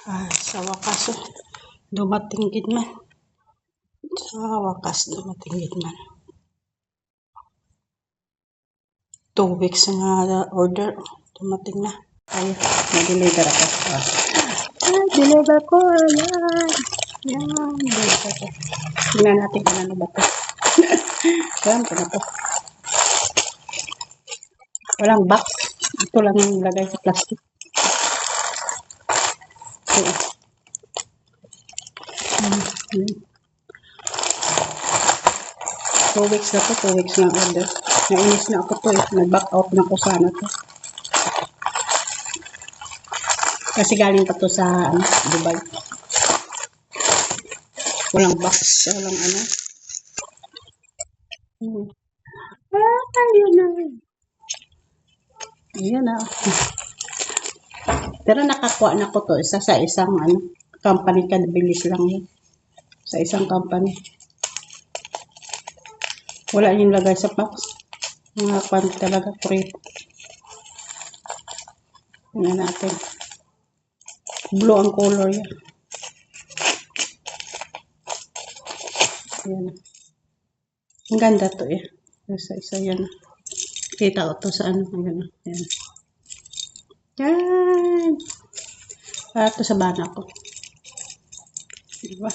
Sa wakas, dumating gid man. Sa wakas, dumating gid man. 2 weeks nga order, dumating na. Ay, na-deliver ako. Deliver ko. Yan. Deliver ko. Tingnan natin kung ano ba ito. Alam ko na po. Walang box. Ito lang yung lagay sa plastic. Okay. 2 weeks na to. 2 weeks na order. Nainis na ako to eh. Nag-back out na ko sana to. Kasi galing pa to sa Dubai. Walang box. Walang ano. Ayun na. Ayan na. Pero nakakuha na ko to. Isa sa isang company. Bilis lang yun. Sa isang company. Wala yung lagay sa box. Mga pan talaga crate. Tingnan natin. Blue ang color yan. Ayan. Ang ganda to eh. Isa yan. Kita ko to sa ano. Ayan. Ayan. Yan. Para to sa bana ko. Diba?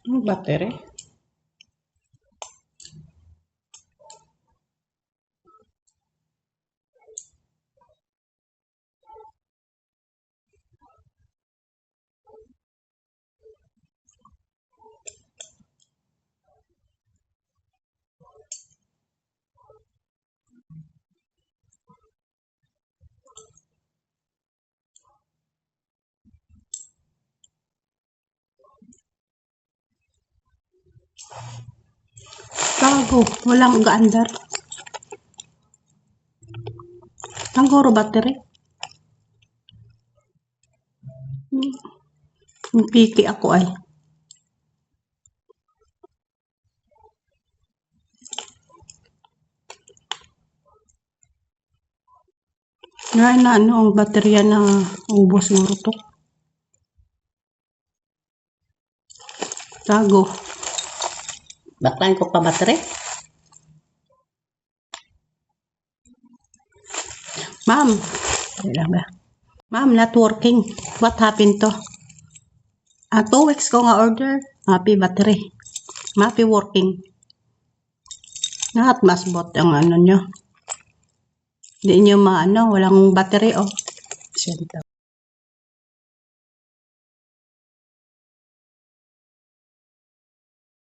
Ang battery. Tago, walang gaandar. Tanggoro battery. Piki ako ay. Ngayon na ang baterya na ubos mo to. Tago. Baklayin ko pa battery. Ma'am. Ma'am, not working. What happened to? 2 weeks ko nga order. Happy battery. Happy working. Lahat masbot ang ano nyo. Hindi nyo walang battery oh.